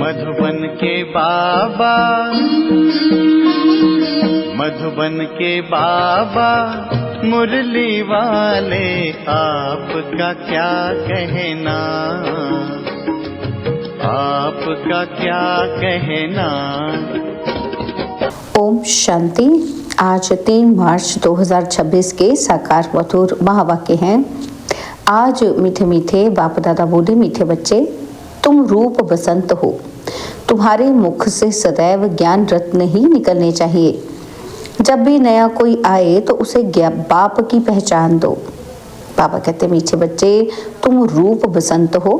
मधुबन के बाबा, मधुबन के बाबा मुरली वाले, आपका क्या कहना, आपका क्या कहना। ओम शांति। आज 3 मार्च 2026 के साकार मधुर महावाक्य हैं। आज मीठे मीठे बाप दादा बोले, मीठे बच्चे तुम रूप बसंत हो, तुम्हारे मुख से सदैव ज्ञान रत्न ही निकलने चाहिए। जब भी नया कोई आए तो उसे बाप की पहचान दो। बाबा कहते, मीठे बच्चे तुम रूप बसंत हो,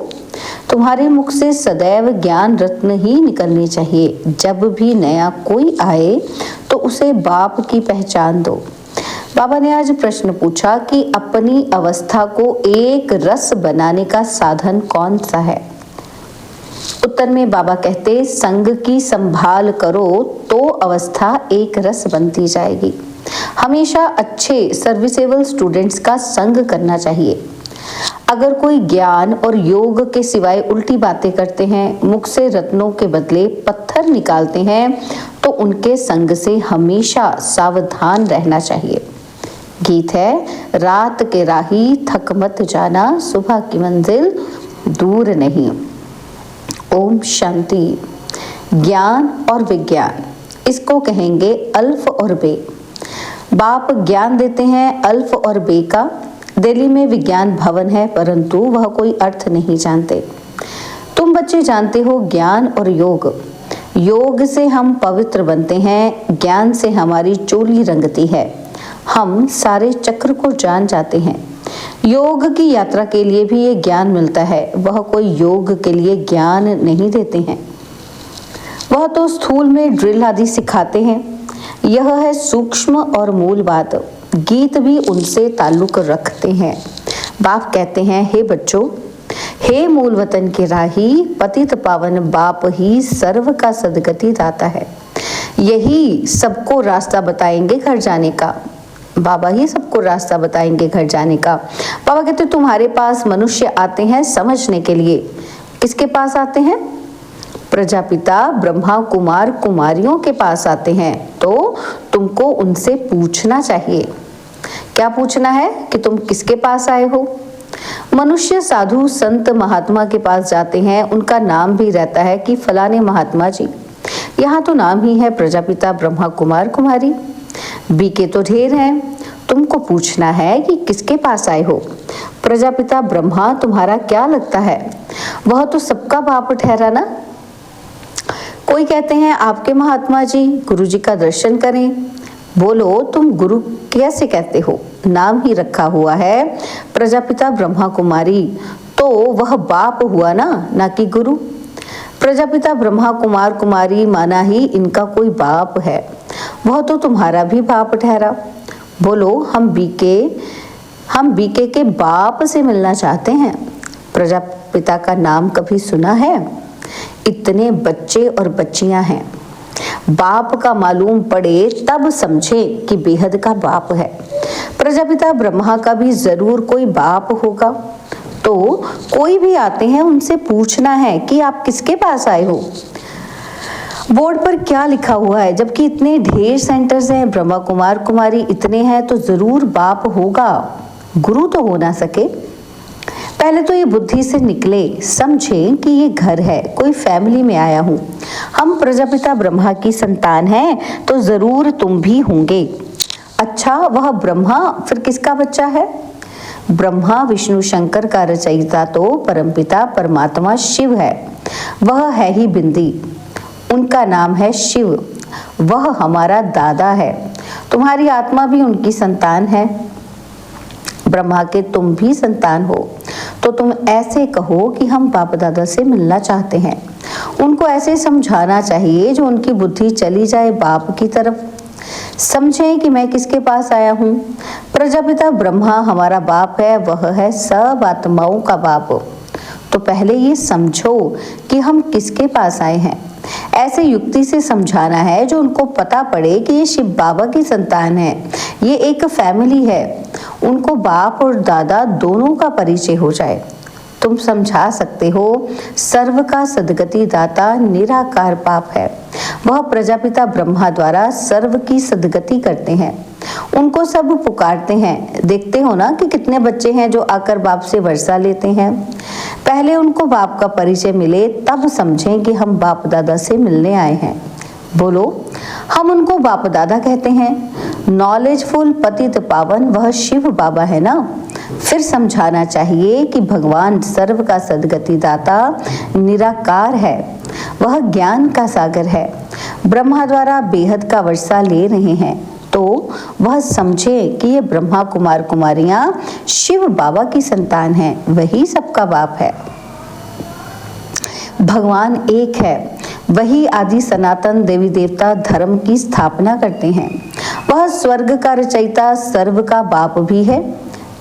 तुम्हारे मुख से सदैव ज्ञान रत्न ही निकलने चाहिए। जब भी नया कोई आए तो उसे बाप की पहचान दो। बाबा ने आज प्रश्न पूछा कि अपनी अवस्था को एक रस बनाने का साधन कौन सा है। उत्तर में बाबा कहते, संग की संभाल करो तो अवस्था एक रस बनती जाएगी। हमेशा अच्छे सर्विसेबल स्टूडेंट्स का संग करना चाहिए। अगर कोई ज्ञान और योग के सिवाय उल्टी बातें करते हैं, मुख से रत्नों के बदले पत्थर निकालते हैं, तो उनके संग से हमेशा सावधान रहना चाहिए। गीत है, रात के राही थक मत जाना, सुबह की मंजिल दूर नहीं। ओम शांति। ज्ञान और विज्ञान, इसको कहेंगे अल्फ और बे। बाप ज्ञान देते हैं अल्फ और बे का। दिल्ली में विज्ञान भवन है, परंतु वह कोई अर्थ नहीं जानते। तुम बच्चे जानते हो ज्ञान और योग। योग से हम पवित्र बनते हैं, ज्ञान से हमारी चोली रंगती है, हम सारे चक्र को जान जाते हैं। योग की यात्रा के लिए भी ये ज्ञान मिलता है। वह कोई योग के लिए ज्ञान नहीं देते हैं, वह तो स्थूल में ड्रिल आदि सिखाते हैं। यह है सूक्ष्म और मूल बात। गीत भी उनसे ताल्लुक रखते हैं। बाप कहते हैं, हे बच्चों, हे मूल वतन के राही, पतित पावन बाप ही सर्व का सदगति दाता है। यही सबको रास्ता बताएंगे घर जाने का। बाबा ही सबको रास्ता बताएंगे घर जाने का। बाबा कहते, तुम्हारे पास मनुष्य आते हैं समझने के लिए। किसके पास आते हैं? प्रजापिता ब्रह्मा कुमार कुमारियों के पास आते हैं। तो तुमको उनसे पूछना चाहिए। क्या पूछना है? कि तुम किसके पास आए हो। मनुष्य साधु संत महात्मा के पास जाते हैं, उनका नाम भी रहता है कि फलाने महात्मा जी। यहाँ तो नाम ही है प्रजापिता ब्रह्मा कुमार कुमारी। बीके तो ढेर हैं। तुमको पूछना है कि किसके पास आए हो। प्रजापिता ब्रह्मा तुम्हारा क्या लगता है? वह तो सबका बाप ठहरा ना। कोई कहते हैं, आपके महात्मा जी गुरु जी का दर्शन करें। बोलो, तुम गुरु कैसे कहते हो? नाम ही रखा हुआ है प्रजापिता ब्रह्मा कुमारी, तो वह बाप हुआ ना कि गुरु। प्रजापिता ब्रह्मा कुमार कुमारी माना ही इनका कोई बाप है, वह तो तुम्हारा भी बाप ठहरा। बोलो, हम बीके के बाप से मिलना चाहते हैं। प्रजापिता का नाम कभी सुना है? इतने बच्चे और बच्चियां हैं, बाप का मालूम पड़े तब समझे कि बेहद का बाप है। प्रजापिता ब्रह्मा का भी जरूर कोई बाप होगा। तो कोई भी आते हैं, उनसे पूछना है कि आप किसके पास आए हो। बोर्ड पर क्या लिखा हुआ है? जबकि इतने ढेर सेंटर्स हैं, ब्रह्मा कुमार कुमारी इतने हैं, तो जरूर बाप होगा, गुरु तो हो ना सके। पहले तो ये बुद्धि से निकले, समझें कि ये घर है, कोई फैमिली में आया हूँ। हम प्रजापिता ब्रह्मा की संतान हैं, तो जरूर तुम भी होंगे। अच्छा, वह ब्रह्मा फिर किसका बच्चा है? ब्रह्मा विष्णु शंकर का रचयिता तो परमपिता परमात्मा शिव है। वह है ही बिंदी, उनका नाम है शिव। वह हमारा दादा है। तुम्हारी आत्मा भी उनकी संतान है। ब्रह्मा के तुम भी संतान हो, तो तुम ऐसे कहो कि हम बाप दादा से मिलना चाहते हैं। उनको ऐसे समझाना चाहिए जो उनकी बुद्धि चली जाए बाप की तरफ। समझें कि मैं किसके पास आया हूँ। प्रजापिता ब्रह्मा हमारा बाप है, वह है सब आत्माओं का बाप। तो पहले ये समझो कि हम किसके पास आए हैं। ऐसे युक्ति से समझाना है जो उनको पता पड़े कि ये शिव बाबा की संतान है, ये एक फैमिली है। उनको बाप और दादा दोनों का परिचय हो जाए। तुम समझा सकते हो, सर्व का सद्गति दाता निराकार बाप है। वह प्रजापिता ब्रह्मा द्वारा सर्व की सद्गति करते हैं। उनको सब पुकारते हैं। देखते हो ना कि कितने बच्चे हैं जो आकर बाप से वर्षा लेते हैं। पहले उनको बाप का परिचय मिले, तब समझें कि हम बाप दादा से मिलने आए हैं। बोलो, हम उनको बाप दादा कहते हैं। नॉलेजफुल पतित पावन वह शिव बाबा है ना। फिर समझाना चाहिए कि भगवान सर्व का सद्गति दाता निराकार है। वह ज्ञान का सागर है। ब्रह्मा द्वारा बेहद का वर्षा ले रहे हैं, तो वह समझे कि ये ब्रह्मा कुमार कुमारियां शिव बाबा की संतान हैं। वही सबका बाप है। भगवान एक है। वही आदि सनातन देवी देवता धर्म की स्थापना करते हैं। वह स्वर्ग का रचयिता, सर्व का बाप भी है,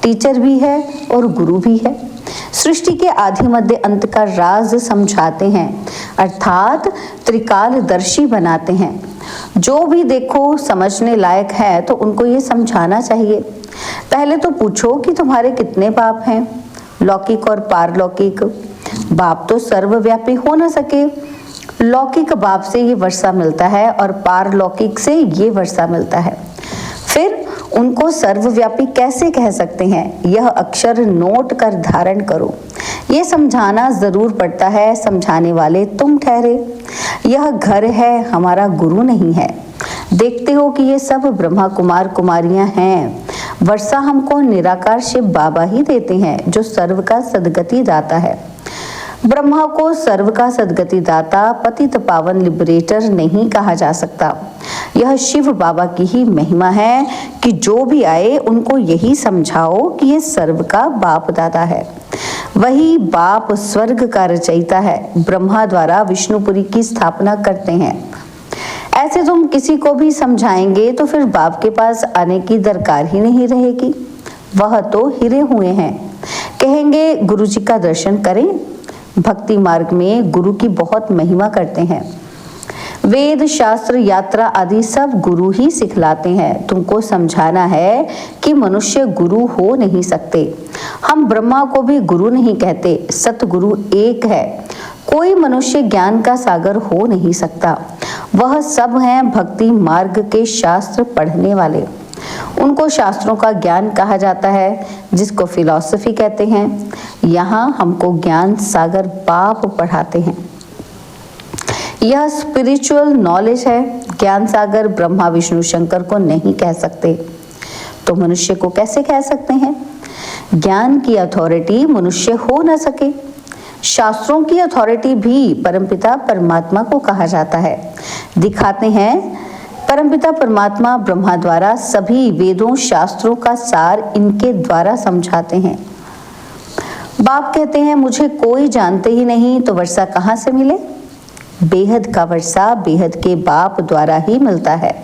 टीचर भी है और गुरु भी है। सृष्टि के आदि मध्य अंत का राज समझाते हैं, अर्थात त्रिकालदर्शी बनाते हैं। जो भी देखो समझने लायक है तो उनको ये समझाना चाहिए। पहले तो पूछो कि तुम्हारे कितने बाप हैं, लौकिक और पारलौकिक। बाप तो सर्वव्यापी हो न सके। लौकिक बाप से ये वर्षा मिलता है और पारलौकिक से ये वर्षा मिलता है। फिर उनको सर्वव्यापी कैसे कह सकते हैं? यह अक्षर नोट कर धारण करो। ये समझाना जरूर पड़ता है। समझाने वाले तुम ठहरे। यह घर है, हमारा गुरु नहीं है। देखते हो कि ये सब ब्रह्मा कुमार कुमारियां हैं। वर्षा हमको निराकार शिव बाबा ही देते हैं, जो सर्व का सद्गति दाता है। ब्रह्मा को सर्व का सद्गति दाता, पतित पावन लिबरेटर नहीं कहा जा सकता। यह शिव बाबा की ही महिमा है कि जो भी आए उनको यही समझाओ कि ये सर्व का बाप दादा है। वही बाप स्वर्ग का रचयिता है। ब्रह्मा द्वारा विष्णुपुरी की स्थापना करते हैं। ऐसे तुम किसी को भी समझाएंगे तो फिर बाप के पास आने की दरकार ही नहीं रहेगी। वह तो हिरे हुए हैं। कहेंगे गुरु जी का दर्शन करें। भक्ति मार्ग में गुरु की बहुत महिमा करते हैं। वेद शास्त्र यात्रा आदि सब गुरु ही सिखलाते हैं। तुमको समझाना है कि मनुष्य गुरु हो नहीं सकते। हम ब्रह्मा को भी गुरु नहीं कहते। सतगुरु एक है। कोई मनुष्य ज्ञान का सागर हो नहीं सकता। वह सब हैं भक्ति मार्ग के शास्त्र पढ़ने वाले। उनको शास्त्रों का ज्ञान कहा जाता है, जिसको फिलॉसफी कहते हैं। यहाँ हमको ज्ञान सागर बाप पढ़ाते हैं। यह स्पिरिचुअल नॉलेज है। ज्ञान सागर ब्रह्मा विष्णु शंकर को नहीं कह सकते, तो मनुष्य को कैसे कह सकते हैं? ज्ञान की अथॉरिटी मनुष्य हो न सके। शास्त्रों की अथॉरिटी भी परमपिता परमात्मा को कहा जाता है। दिखाते हैं परमपिता परमात्मा ब्रह्मा द्वारा सभी वेदों शास्त्रों का सार इनके द्वारा समझाते हैं। बाप कहते हैं मुझे कोई जानते ही नहीं, तो वर्षा कहाँ से मिले? बेहद का वर्षा बेहद के बाप द्वारा ही मिलता है।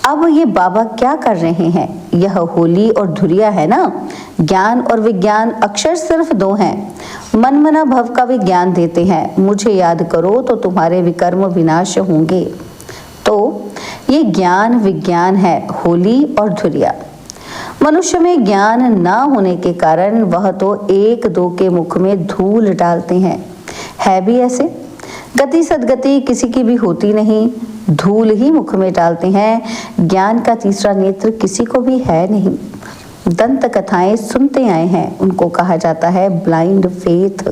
अब ये बाबा क्या कर रहे हैं? यह होली और धुरिया है ना। ज्ञान और विज्ञान अक्षर सिर्फ दो हैं। मन मना भव का विज्ञान देते हैं। मुझे याद करो तो तुम्हारे विकर्म विनाश होंगे। तो ये ज्ञान विज्ञान है, होली और धुरिया। मनुष्य में ज्ञान ना होने के कारण वह तो एक दो के मुख में धूल डालते हैं। है भी ऐसे। गति सदगति किसी की भी होती नहीं, धूल ही मुख में डालते हैं। ज्ञान का तीसरा नेत्र किसी को भी है नहीं। दंत कथाएं सुनते आए हैं, उनको कहा जाता है ब्लाइंड फेथ।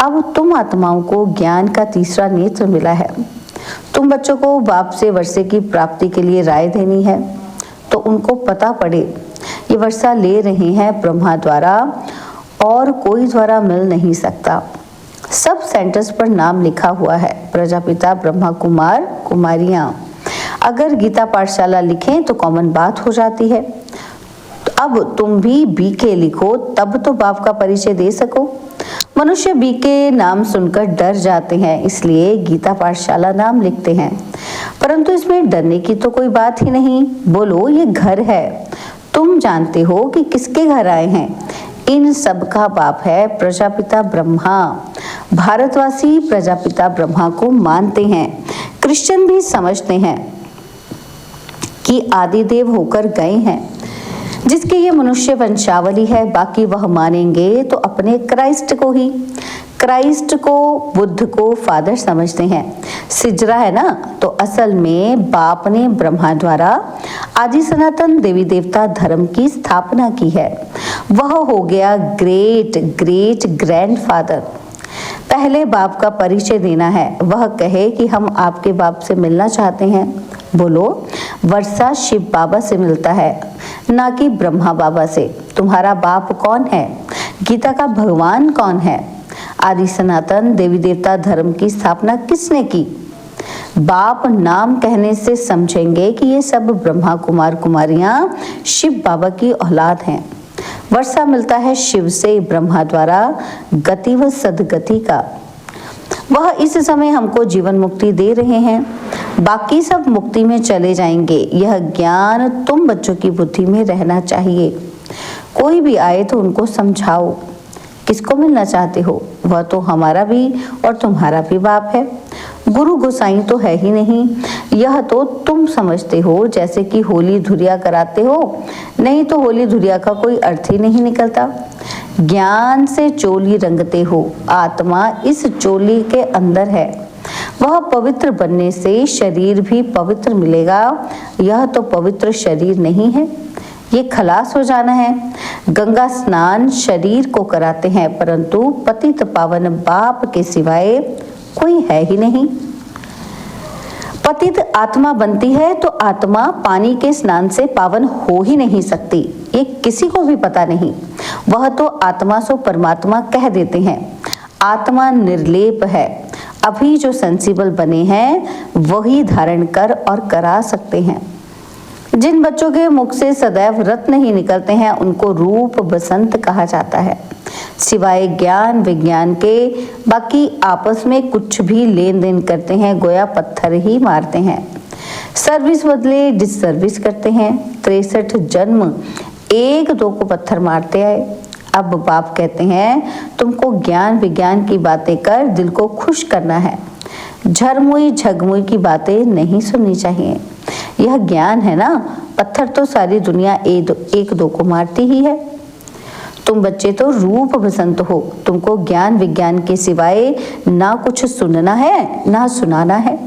अब तुम आत्माओं को ज्ञान का तीसरा नेत्र मिला है। तुम बच्चों को बाप से वर्षे की प्राप्ति के लिए राय देनी है, तो उनको पता पड़े ये वर्षा ले रहे हैं ब्रह्मा द्वारा और कोई द्वारा मिल नहीं सकता। सब सेंटर्स पर नाम लिखा हुआ है, प्रजापिता ब्रह्मा कुमार कुमारियां। अगर गीता पाठशाला लिखें तो कॉमन बात हो जाती है। अब तुम भी बीके लिखो, तब तो बाप का परिचय दे सको। मनुष्य बीके नाम सुनकर डर जाते हैं, इसलिए गीता पाठशाला नाम लिखते हैं। परंतु इसमें डरने की तो कोई बात ही नहीं। बोलो ये घर है। तुम जानते हो कि किसके घर आए हैं। इन सब का बाप है प्रजापिता ब्रह्मा। भारतवासी प्रजापिता ब्रह्मा को मानते हैं। क्रिश्चियन भी समझते हैं कि आदिदेव होकर गए हैं। जिसकी ये मनुष्य वंशावली है, बाकी वह मानेंगे तो अपने क्राइस्ट को ही। क्राइस्ट को, बुद्ध को फादर समझते हैं। सिजरा है ना, तो असल में बाप ने ब्रह्मा द्वारा आदि सनातन देवी देवता धर्म की स्थापना की है। वह हो गया ग्रेट ग्रेट ग्रैंडफादर। पहले बाप का परिचय देना है। वह कहे कि हम आपके बाप से मिलना चाहते हैं। बोलो, वर्षा शिव बाबा से मिलता है, ना कि ब्रह्मा बाबा से। तुम्हारा बाप कौन है? गीता का भगवान कौन है? आदि सनातन देवी देवता धर्म की स्थापना किसने की? बाप नाम कहने से समझेंगे कि ये सब ब्रह्मा कुमार कुमारियां शिव बाबा की औलाद हैं। वर्षा मिलता है शिव से, ब्रह्मा द्वारा गति व सदगति का। वह इस समय हमको जीवन मुक्ति दे रहे हैं, बाकी सब मुक्ति में चले जाएंगे। यह ज्ञान तुम बच्चों की बुद्धि में रहना चाहिए। कोई भी आए तो उनको समझाओ। किसको मिलना चाहते हो? वह तो हमारा भी और तुम्हारा भी बाप है। गुरु गोसाई तो है ही नहीं। यह तो तुम समझते हो जैसे कि होली धुरिया कराते हो। नहीं तो होली धुरिया का कोई अर्थ ही नहीं निकलता। ज्ञान से चोली रंगते हो। आत्मा इस चोली के अंदर है। वह पवित्र बनने से शरीर भी पवित्र मिलेगा। यह तो पवित्र शरीर नहीं है, ये खलास हो जाना है। गंगा स्नान शरीर को कराते हैं, परंतु पतित पावन बाप के सिवाय कोई है ही नहीं। पतित आत्मा बनती है तो आत्मा पानी के स्नान से पावन हो ही नहीं सकती। ये किसी को भी पता नहीं। वह तो आत्मा सो परमात्मा कह देते हैं। आत्मा निर्लेप है। अभी जो सेंसिबल बने हैं वही धारण कर और करा सकते हैं। जिन बच्चों के मुख से सदैव रत्न ही निकलते हैं उनको रूप बसंत कहा जाता है। सिवाय ज्ञान विज्ञान के बाकी आपस में कुछ भी लेन देन करते हैं, गोया पत्थर ही मारते हैं। सर्विस बदले डिसर्विस करते हैं। 63 जन्म एक दो को पत्थर मारते आए। अब बाप कहते हैं तुमको ज्ञान विज्ञान की बातें कर दिल को खुश करना है। झरमुई झगमुई की बातें नहीं सुननी चाहिए। यह ज्ञान है ना, पत्थर तो सारी दुनिया एक दो को मारती ही है। तुम बच्चे तो रूप बसंत हो। तुमको ज्ञान विज्ञान के सिवाय ना कुछ सुनना है ना सुनाना है।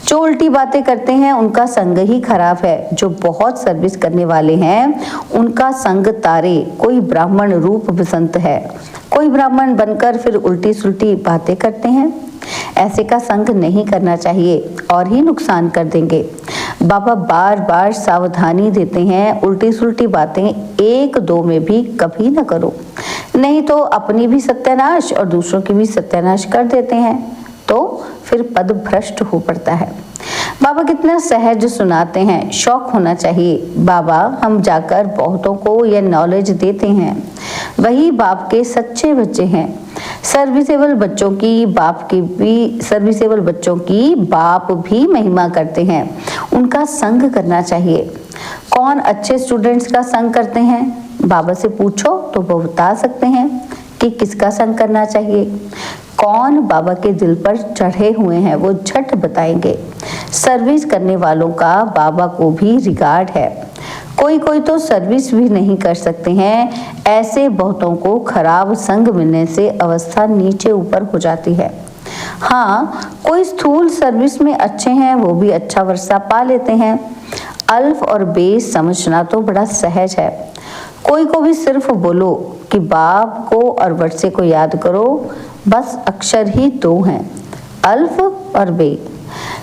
जो उल्टी बातें करते हैं उनका संग ही खराब है। जो बहुत सर्विस करने वाले हैं उनका संग तारे। कोई ब्राह्मण रूप बसंत है, कोई ब्राह्मण बनकर फिर उल्टी सुल्टी बातें करते हैं। ऐसे का संग नहीं करना चाहिए और ही नुकसान कर देंगे। बाबा बार बार सावधानी देते हैं, उल्टी सुल्टी बातें एक दो में भी कभी न करो, नहीं तो अपनी भी सत्यानाश और दूसरों की भी सत्यानाश कर देते हैं, तो फिर पद भ्रष्ट हो पड़ता है। बाबा कितना सहज सुनाते हैं, शौक होना चाहिए। बाबा हम जाकर बहुतों को यह नॉलेज देते हैं, वही बाप के सच्चे बच्चे हैं। सर्विसेबल बच्चों की बाप भी महिमा करते हैं। उनका संग करना चाहिए। कौन अच्छे स्टूडेंट्स का संग करते हैं? बाबा से पूछो तो वो बता सकते हैं कि किसका संग करना चाहिए। कौन बाबा के दिल पर चढ़े हुए हैं वो झट बताएंगे। सर्विस करने वालों का बाबा को भी रिगार्ड है। कोई कोई तो सर्विस भी नहीं कर सकते हैं। ऐसे बहुतों को खराब संग मिलने से अवस्था नीचे ऊपर हो जाती है। हाँ, कोई स्थूल सर्विस में अच्छे हैं, वो भी अच्छा वर्षा पा लेते हैं। अल्फ और बेस समझना तो बड़ा सहज है। कोई को भी सिर्फ बोलो कि बाप को और वर्षे को याद करो, बस अक्षर ही दो हैं, अल्फ और बे।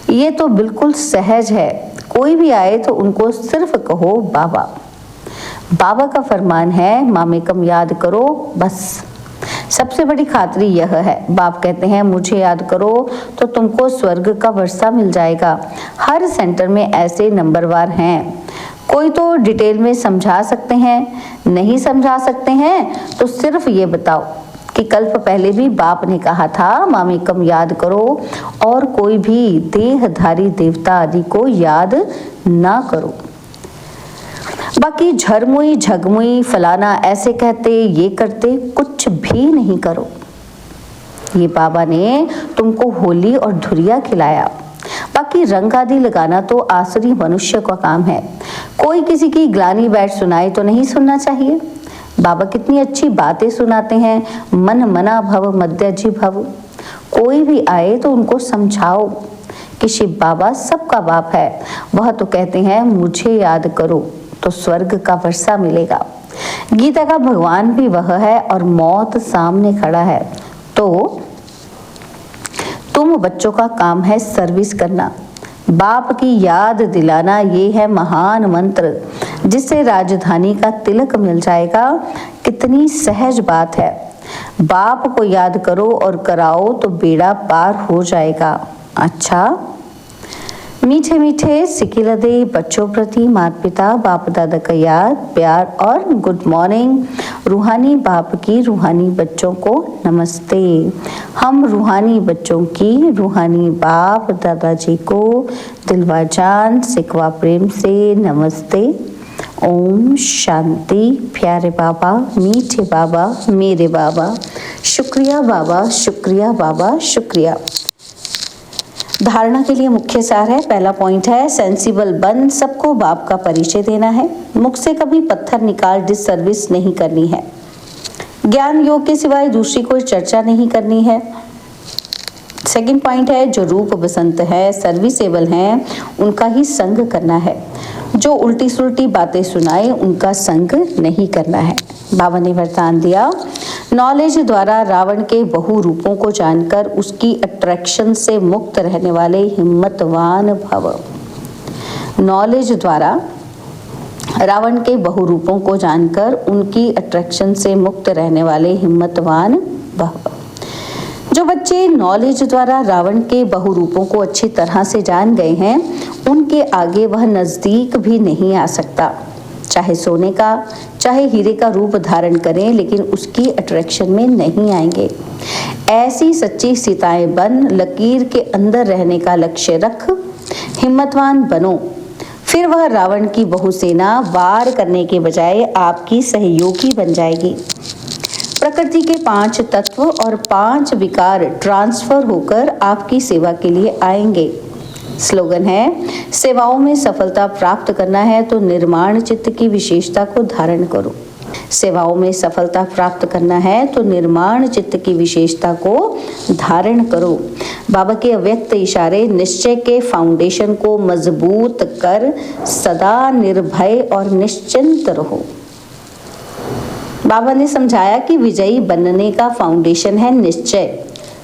ये तो बिल्कुल सहज है। कोई भी आए तो उनको सिर्फ कहो बाबा। बाबा का फरमान है मामेकम याद करो, बस। सबसे बड़ी खातरी यह है, बाप कहते हैं मुझे याद करो तो तुमको स्वर्ग का वर्षा मिल जाएगा। हर सेंटर में ऐसे नंबरवार हैं। कोई तो डिटेल में समझा सकते हैं, नहीं समझा सकते हैं तो सिर्फ ये बताओ कि कल्प पहले भी बाप ने कहा था मामेकम याद करो, और कोई भी देहधारी देवता आदि को याद ना करो। बाकी झरमुई झगमुई फलाना ऐसे कहते ये करते कुछ भी नहीं करो। ये बाबा ने तुमको होली और धुरिया खिलाया। बाकी रंग आदि लगाना तो आसुरी मनुष्य का काम है। कोई किसी की ग्लानि बैठ सुनाए तो नहीं सुनना चाहिए। बाबा कितनी अच्छी बातें सुनाते हैं, मन मना भव मध्यजी भव। कोई भी आए तो उनको समझाओ कि शिव बाबा सबका बाप है। वह तो कहते हैं मुझे याद करो तो स्वर्ग का वर्षा मिलेगा। गीता का भगवान भी वह है और मौत सामने खड़ा है। तो तुम बच्चों का काम है सर्विस करना, बाप की याद दिलाना। ये है महान मंत्र जिससे राजधानी का तिलक मिल जाएगा। कितनी सहज बात है। बाप को याद करो और कराओ तो बेड़ा पार हो जाएगा। अच्छा, मीठे मीठे सिकिलदे बच्चों प्रति माता पिता बाप दादा का याद प्यार और गुड मॉर्निंग। रूहानी बाप की रूहानी बच्चों को नमस्ते। हम रूहानी बच्चों की रूहानी बाप दादाजी को दिलवा जान सिकवा प्रेम से नमस्ते। ओम शांति। प्यारे बाबा, मीठे बाबा, मेरे बाबा, शुक्रिया बाबा, शुक्रिया बाबा, शुक्रिया। धारणा के लिए मुख्य सार है। पहला पॉइंट है सेंसिबल बन, सबको बाप का परिचय देना है। मुख से कभी पत्थर निकाल डिससर्विस नहीं करनी है। ज्ञान योग के सिवाय दूसरी कोई चर्चा नहीं करनी है। सेकंड पॉइंट है जो रूप बसंत है, सर्विसेबल हैं, उनका ही संग करना है। जो उल्टी सुल्टी बातें सुनाए उनका संग नहीं करना है। बाबा ने वरदान दिया, नॉलेज द्वारा रावण के बहु रूपों को जानकर उसकी अट्रैक्शन से मुक्त रहने वाले हिम्मतवान भव। नॉलेज द्वारा रावण के बहु रूपों को जानकर उनकी अट्रैक्शन से मुक्त रहने वाले हिम्मतवान भव। जो बच्चे नॉलेज द्वारा रावण के बहु रूपों को अच्छी तरह से जान गए हैं, उनके आगे वह नजदीक भी नहीं आ सकता। चाहे सोने का चाहे हीरे का रूप धारण करें, लेकिन उसकी अट्रैक्शन में नहीं आएंगे। ऐसी सच्ची सीताएं बन, लकीर के अंदर रहने का लक्ष्य रख, हिम्मतवान बनो। फिर वह रावण की बहुसेना वार करने के बजाय आपकी सहयोगी बन जाएगी। प्रकृति के 5 तत्व और 5 विकार ट्रांसफर होकर आपकी सेवा के लिए आएंगे। स्लोगन है, सेवाओं में सफलता प्राप्त करना है तो निर्माण चित्त की विशेषता को धारण करो। सेवाओं में सफलता प्राप्त करना है तो निर्माण चित्त की विशेषता को धारण करो। बाबा के अव्यक्त इशारे निश्चय के फाउंडेशन को मजबूत कर सदा निर्भय और निश्चिंत रहो। बाबा ने समझाया कि विजयी बनने का फाउंडेशन है निश्चय।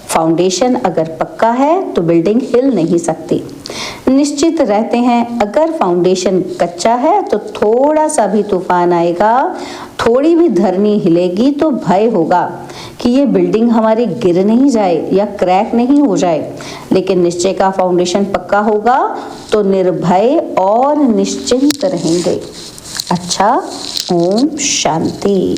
फाउंडेशन अगर पक्का है तो बिल्डिंग हिल नहीं सकती। निश्चित रहते हैं, अगर फाउंडेशन कच्चा है तो थोड़ा सा भी तूफान आएगा, थोड़ी भी धरनी हिलेगी तो भय होगा कि ये बिल्डिंग हमारी गिर नहीं जाए या क्रैक नहीं हो जाए। लेकिन निश्चय का फाउंडेशन पक्का होगा तो निर्भय और निश्चिंत रहेंगे। अच्छा, ओम शांति।